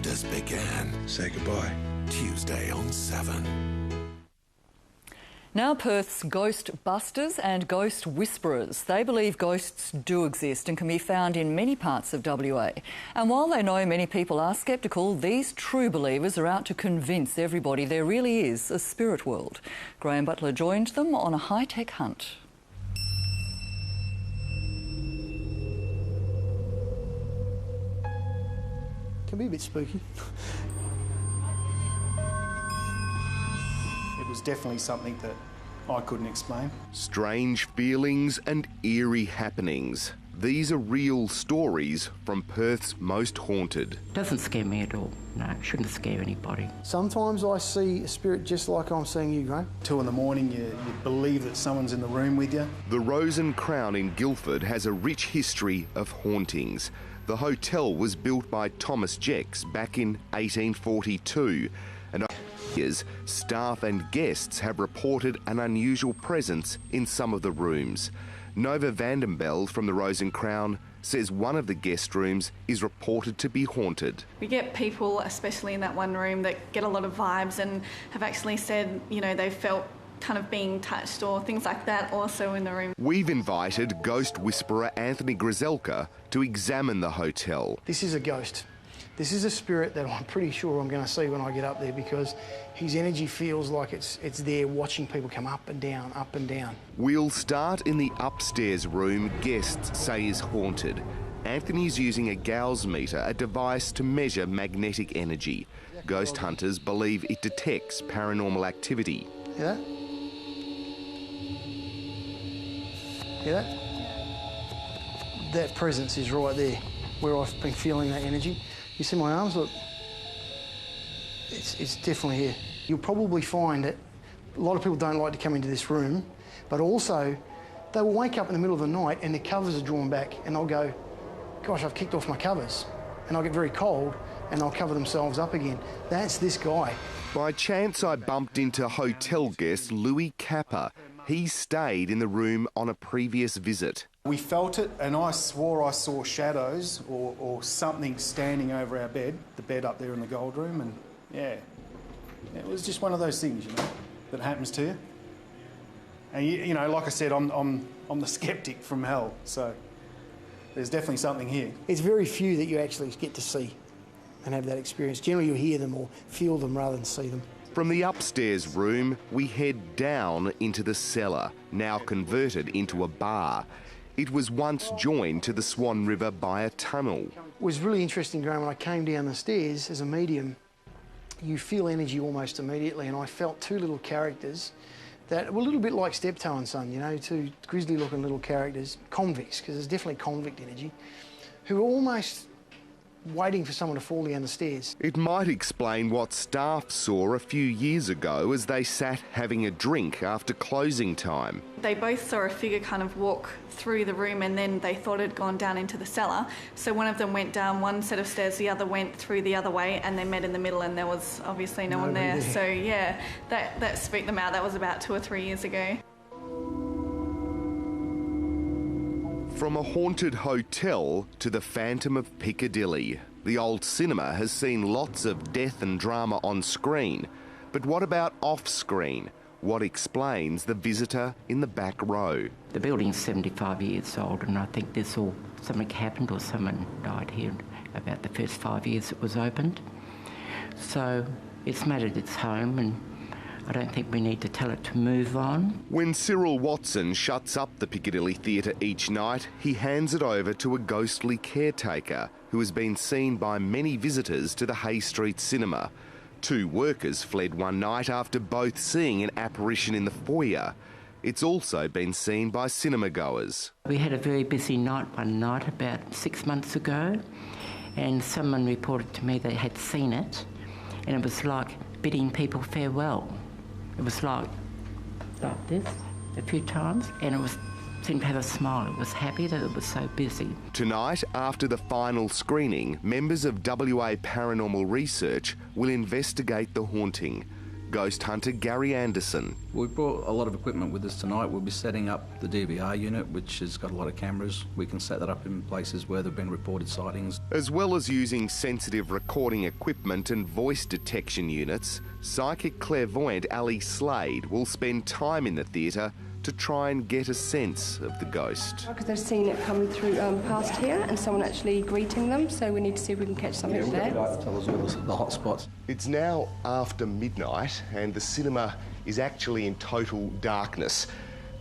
Rafters began. Say goodbye. Tuesday on 7. Now Perth's ghost busters and ghost whisperers. They believe ghosts do exist and can be found in many parts of WA. And while they know many people are sceptical, these true believers are out to convince everybody there really is a spirit world. Graham Butler joined them on a high-tech hunt. Can be a bit spooky. It was definitely something that I couldn't explain. Strange feelings and eerie happenings. These are real stories from Perth's most haunted. Doesn't scare me at all. No, it shouldn't scare anybody. Sometimes I see a spirit just like I'm seeing you, Graham. 2 in the morning, you believe that someone's in the room with you. The Rose and Crown in Guildford has a rich history of hauntings. The hotel was built by Thomas Jex back in 1842, and over years, staff and guests have reported an unusual presence in some of the rooms. Nova Vandenbeld from the Rose and Crown says one of the guest rooms is reported to be haunted. We get people, especially in that one room, that get a lot of vibes and have actually said, you know, they felt kind of being touched or things like that also in the room. We've invited ghost whisperer Anthony Grzelka to examine the hotel. This is a ghost. This is a spirit that I'm pretty sure I'm going to see when I get up there, because his energy feels like it's there watching people come up and down, up and down. We'll start in the upstairs room guests say is haunted. Anthony's using a Gauss meter, a device to measure magnetic energy. Ghost hunters believe it detects paranormal activity. Hear that? Hear that? That presence is right there, where I've been feeling that energy. You see my arms? Look. It's definitely here. You'll probably find that a lot of people don't like to come into this room, but also they will wake up in the middle of the night and their covers are drawn back and they'll go, gosh, I've kicked off my covers. And I'll get very cold and they'll cover themselves up again. That's this guy. By chance, I bumped into hotel guest Louis Capper. He stayed in the room on a previous visit. We felt it, and I swore I saw shadows or something standing over our bed, the bed up there in the gold room, and yeah, it was just one of those things, you know, that happens to you. And you know, like I said, I'm the skeptic from hell, so there's definitely something here. It's very few that you actually get to see and have that experience. Generally, you hear them or feel them rather than see them. From the upstairs room, we head down into the cellar, now converted into a bar. It was once joined to the Swan River by a tunnel. It was really interesting, Graham, when I came down the stairs as a medium, you feel energy almost immediately, and I felt 2 little characters that were a little bit like Steptoe and Son, you know, 2 grisly-looking little characters, convicts, because there's definitely convict energy, who were almost waiting for someone to fall down the stairs. It might explain what staff saw a few years ago as they sat having a drink after closing time. They both saw a figure kind of walk through the room and then they thought it had gone down into the cellar. So one of them went down one set of stairs, the other went through the other way, and they met in the middle and there was obviously no one there. So yeah, that spooked them out. That was about 2 or 3 years ago. From a haunted hotel to the Phantom of Piccadilly, the old cinema has seen lots of death and drama on screen. But what about off-screen? What explains the visitor in the back row? The building's 75 years old, and I think something happened or someone died here about the first 5 years it was opened. So it's made it its home, and I don't think we need to tell it to move on. When Cyril Watson shuts up the Piccadilly Theatre each night, he hands it over to a ghostly caretaker who has been seen by many visitors to the Hay Street Cinema. 2 workers fled one night after both seeing an apparition in the foyer. It's also been seen by cinema goers. We had a very busy night one night about 6 months ago, and someone reported to me they had seen it, and it was like bidding people farewell. It was like this a few times, and it seemed to have a smile. It was happy that it was so busy. Tonight, after the final screening, members of WA Paranormal Research will investigate the haunting. ghost hunter Gary Anderson. We brought a lot of equipment with us tonight. We'll be setting up the DVR unit, which has got a lot of cameras. We can set that up in places where there have been reported sightings. As well as using sensitive recording equipment and voice detection units, psychic clairvoyant Ali Slade will spend time in the theatre to try and get a sense of the ghost. Because they've seen it coming through past here and someone actually greeting them, so we need to see if we can catch something there. Tell us all the hot spots. It's now after midnight and the cinema is actually in total darkness.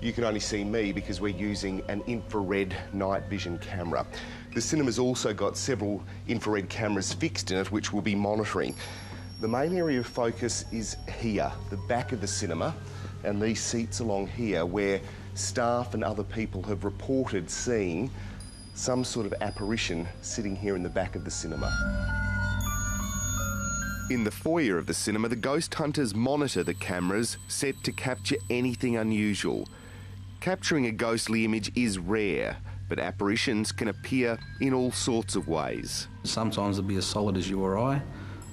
You can only see me because we're using an infrared night vision camera. The cinema's also got several infrared cameras fixed in it which we'll be monitoring. The main area of focus is here, the back of the cinema, and these seats along here where staff and other people have reported seeing some sort of apparition sitting here in the back of the cinema. In the foyer of the cinema, the ghost hunters monitor the cameras set to capture anything unusual. Capturing a ghostly image is rare, but apparitions can appear in all sorts of ways. Sometimes they'll be as solid as you or I.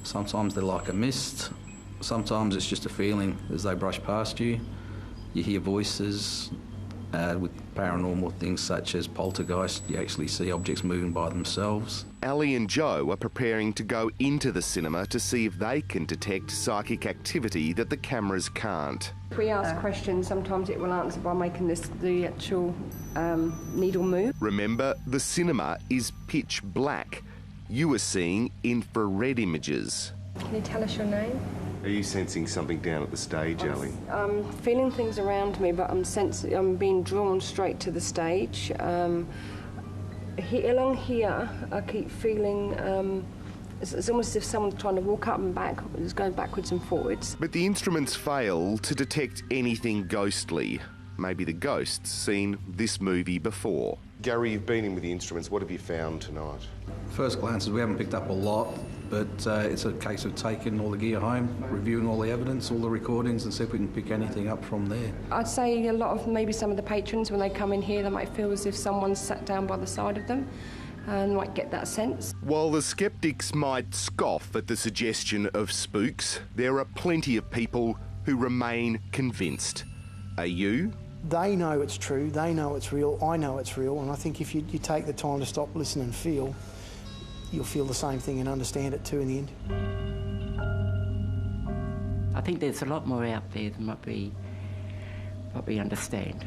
Sometimes they're like a mist. Sometimes it's just a feeling as they brush past you. You hear voices. With paranormal things such as poltergeist, you actually see objects moving by themselves. Ali and Joe are preparing to go into the cinema to see if they can detect psychic activity that the cameras can't. If we ask questions, sometimes it will answer by making the actual needle move. Remember, the cinema is pitch black. You are seeing infrared images. Can you tell us your name? Are you sensing something down at the stage, Ali? I'm feeling things around me, but I'm being drawn straight to the stage. Along here, I keep feeling it's almost as if someone's trying to walk up and back, it's going backwards and forwards. But the instruments fail to detect anything ghostly. Maybe the ghost's seen this movie before. Gary, you've been in with the instruments. What have you found tonight? First glances, we haven't picked up a lot, but it's a case of taking all the gear home, reviewing all the evidence, all the recordings, and see if we can pick anything up from there. I'd say a lot of maybe some of the patrons, when they come in here, they might feel as if someone's sat down by the side of them and might get that sense. While the sceptics might scoff at the suggestion of spooks, there are plenty of people who remain convinced. Are you? They know it's true, they know it's real, I know it's real, and I think if you take the time to stop, listen and feel, you'll feel the same thing and understand it too in the end. I think there's a lot more out there than what we understand.